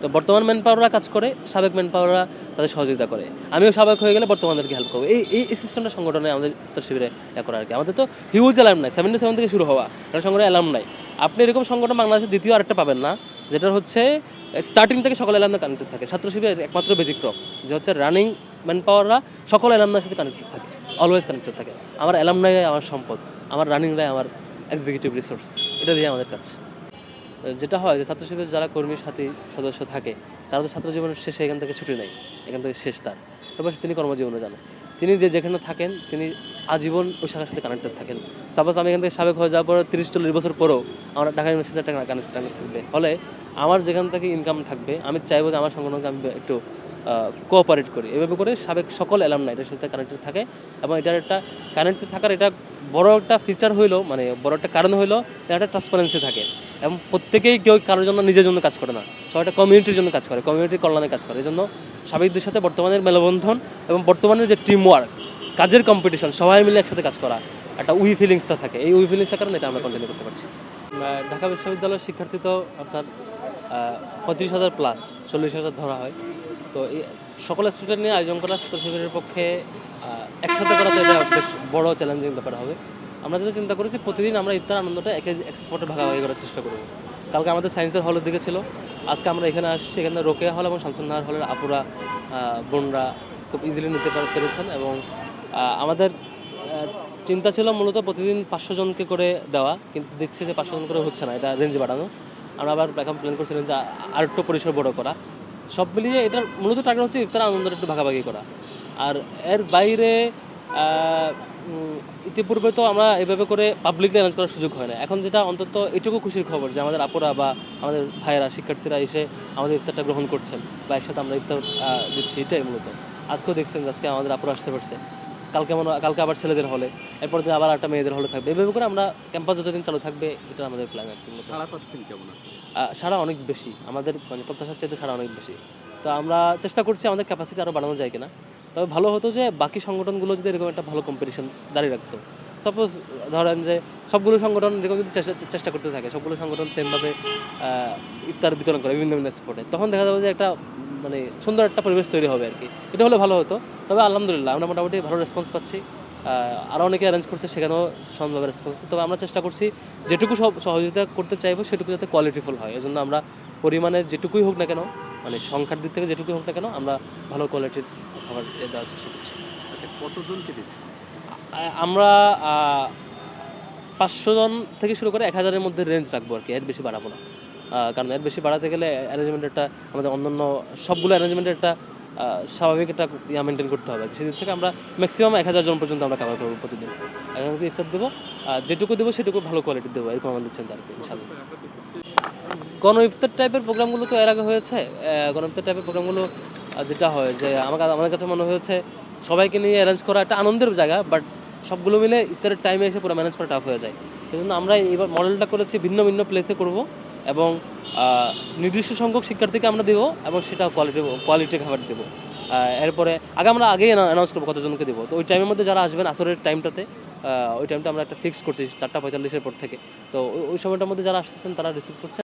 তো বর্তমান ম্যান পাওয়াররা কাজ করে, সাবেক ম্যান পাওয়াররা তাদের সহযোগিতা করে। আমিও সাবেক হয়ে গেলে বর্তমানদেরকে হেল্প করব। এই সিস্টেমটা সংগঠনে আমাদের ছাত্র শিবিরে করা আরকি। আমাদের তো হিউজ অ্যালামনাই 77 থেকে শুরু হওয়া। এটা সংগঠনের অ্যালামনাই। আপনি এরকম সংগঠন বাংলাদেশে দ্বিতীয় আরেকটা পাবেন না। যেটা হচ্ছে স্টার্টিং থেকে সকল অ্যালামনাই কানেক্টেড থাকে। ছাত্র শিবিরের একমাত্র ব্যতিক্রম যে হচ্ছে রানিং ম্যান পাওয়াররা সকল অ্যালামনাইয়ের সাথে কানেক্টেড থাকে। অলওয়েজ কানেক্টেড থাকে। আমার অ্যালামনাই আমার সম্পদ। আমার রানিংরাই আমার এক্সিকিউটিভ রিসোর্স। এটা দিয়ে আমাদের কাজ। যেটা হয় যে ছাত্র শিবিরের যারা কর্মী সাথী সদস্য থাকে তারা তো ছাত্র জীবনের শেষে এখান থেকে ছুটি নেয়, এখান থেকে শেষ তার, এবার তিনি কর্মজীবনে যান। তিনি যেখানে থাকেন তিনি আজীবন ওই শাখার সাথে কানেক্টেড থাকেন। সাপোজ আমি এখান থেকে সাবেক হয়ে যাওয়ার পর 30-40 বছর পরেও আমার ঢাকা ইউনিভার্সিটিতে একটা কানেক্ট থাকবে, ফলে আমার যেখান থেকে ইনকাম থাকবে আমি চাইবো যে আমার সংগঠনকে আমি একটু কোঅপারেট করি। এভাবে করে সাবেক সকল অ্যালামনাই এটার সাথে কানেক্টেড থাকে এবং এটার একটা কানেক্টেড থাকার এটা বড় একটা ফিচার হইলো, মানে বড় একটা কারণ হইলো একটা ট্রান্সপারেন্সি থাকে এবং প্রত্যেকেই কেউ কারোর জন্য নিজের জন্য কাজ করে না, সবাই একটা কমিউনিটির জন্য কাজ করে, কমিউনিটির কল্যাণে কাজ করে। এই জন্য সাবেকদের সাথে বর্তমানের মেলবন্ধন এবং বর্তমানের যে টিম ওয়ার্ক, কাজের কম্পিটিশন, সবাই মিলে একসাথে কাজ করা, একটা উই ফিলিংসটা থাকে। এই উই ফিলিংসটার কারণে এটা আমরা কন্টিনিউ করতে পারছি। ঢাকা বিশ্ববিদ্যালয়ের শিক্ষার্থী তো আপনার 35,000 প্লাস, 40,000 ধরা হয়। তো এই সকল স্টুডেন্ট নিয়ে আয়োজন করা ছাত্র শিবিরের পক্ষে একসাথে করা তো এটা বেশ বড় চ্যালেঞ্জিং ব্যাপার হবে। আমরা যেটা চিন্তা করেছি প্রতিদিন আমরা ইফতার আনন্দটা এক স্পটে ভাগাভাগি করার চেষ্টা করব। কালকে আমাদের সায়েন্সের হলের দিকে ছিল, আজকে আমরা এখানে আসছি, এখানে রোকেয়া হল এবং শামসুন্নাহার হলের আপুরা বোনরা খুব ইজিলি নিতে পেরেছেন এবং আমাদের চিন্তা ছিল মূলত প্রতিদিন 500 জনকে করে দেওয়া, কিন্তু দেখছি যে 500 জন করে হচ্ছে না, এটা রেঞ্জ বাড়ানো। আমরা আবার এখন প্ল্যান করছিলাম যে আরেকটু পরিসর বড় করা। সব মিলিয়ে এটার মূলত টার্গেট হচ্ছে ইফতার আনন্দটা একটু ভাগাভাগি করা। আর এর বাইরে ইতিপূর্বে তো আমরা এভাবে করে পাবলিকলি অ্যারেঞ্জ করার সুযোগ হয় না। এখন যেটা অন্তত এটুকু খুশির খবর যে আমাদের আপুরা বা আমাদের ভাইয়েরা শিক্ষার্থীরা এসে আমাদের ইফতারটা গ্রহণ করছেন বা একসাথে আমরা ইফতার দিচ্ছি, এটাই মূলত। আজকেও দেখছেন আজকে আমাদের আপুরা আসতে পারছে, কালকে আবার ছেলেদের হলে, এরপর দিন আবার একটা মেয়েদের হলে থাকবে। এভাবে করে আমরা ক্যাম্পাস যতদিন চালু থাকবে এটা আমাদের প্ল্যান আর কি। সাড়া পাচ্ছেন কেমন আসলে? সাড়া অনেক বেশি, আমাদের মানে প্রত্যাশার চাইতে সাড়া অনেক বেশি। তো আমরা চেষ্টা করছি আমাদের ক্যাপাসিটি আরও বাড়ানো যায় কিনা। তবে ভালো হতো যে বাকি সংগঠনগুলো যদি এরকম একটা ভালো কম্পিটিশন দাঁড়িয়ে রাখতো। সাপোজ ধরেন যে সবগুলো সংগঠন এরকম যদি চেষ্টা করতে থাকে, সবগুলো সংগঠন সেমভাবে ইফতার বিতরণ করে বিভিন্ন স্পটে, তখন দেখা যাবে যে একটা মানে সুন্দর একটা পরিবেশ তৈরি হবে আর কি। এটা হলে ভালো হতো। তবে আলহামদুলিল্লাহ আমরা মোটামুটি ভালো রেসপন্স পাচ্ছি। আরও অনেকে অ্যারেঞ্জ করছে, সেখানেও সমানভাবে রেসপন্স পাচ্ছি। তবে আমরা চেষ্টা করছি যেটুকু সহযোগিতা করতে চাইবো সেটুকু যাতে কোয়ালিটিফুল হয়। এজন্য আমরা পরিমাণের যেটুকুই হোক না কেন, মানে সংখ্যার দিক থেকে যেটুকুই হোক না কেন, আমরা ভালো কোয়ালিটির খাবার দেওয়ার চেষ্টা করছি। আচ্ছা, কতজনকে দিচ্ছেন? আমরা 500 জন থেকে শুরু করে 1000 এর মধ্যে রেঞ্জ রাখবো আর কি, এর বেশি বাড়াবো না। কারণ এর বেশি বাড়াতে গেলে অ্যারেঞ্জমেন্ট একটা আমাদের অন্যান্য সবগুলো অ্যারেঞ্জমেন্টের একটা স্বাভাবিক একটা মেনটেন করতে হবে। সেদিক থেকে আমরা ম্যাক্সিমাম 1000 জন পর্যন্ত আমরা কভার করবো প্রতিদিন। এখন ইফতার দেবো, যেটুকু দেবো সেটুকু ভালো কোয়ালিটির দেবো, এরকম আমাদের চিন্তা আর কি ইনশাআল্লাহ। গণ ইফতার টাইপের প্রোগ্রামগুলো তো এর আগে হয়েছে। গণ ইফতার টাইপের প্রোগ্রামগুলো যেটা হয় যে আমাদের কাছে মনে হয়েছে সবাইকে নিয়ে অ্যারেঞ্জ করা একটা আনন্দের জায়গা, বাট সবগুলো মিলে ইফতারের টাইমে এসে পুরো ম্যানেজ করা টাফ হয়ে যায়। সেজন্য আমরা এবার মডেলটা করেছি ভিন্ন ভিন্ন প্লেসে করব এবং নির্দিষ্ট সংখ্যক শিক্ষার্থীকে আমরা দেবো এবং সেটা কোয়ালিটি খাবার দেবো। এরপরে আমরা আগেই অ্যানাউন্স করবো কতজনকে দেবো। তো ওই টাইমের মধ্যে যারা আসবেন আসরের টাইমটাতে, ওই টাইমটা আমরা একটা ফিক্সড করছি 4:45 পর থেকে। তো ওই সময়টার মধ্যে যারা আসতেছেন তারা রিসিভ করছেন।